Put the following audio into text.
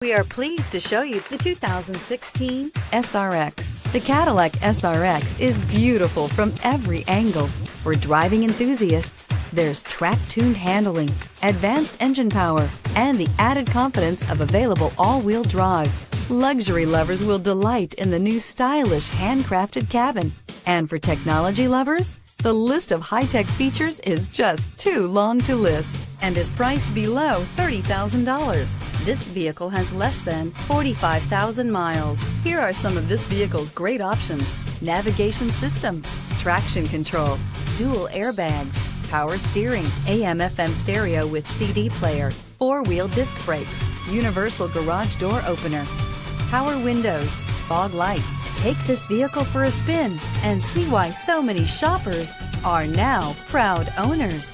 We are pleased to show you the 2016 SRX. The Cadillac SRX is beautiful from every angle. For driving enthusiasts, there's track-tuned handling, advanced engine power, and the added confidence of available all-wheel drive. Luxury lovers will delight in the new stylish handcrafted cabin. And for technology lovers, the list of high-tech features is just too long to list and is priced below $30,000. This vehicle has less than 45,000 miles. Here are some of this vehicle's great options: navigation system, traction control, dual airbags, power steering, AM/FM stereo with CD player, four-wheel disc brakes, universal garage door opener, power windows, fog lights. Take this vehicle for a spin and see why so many shoppers are now proud owners.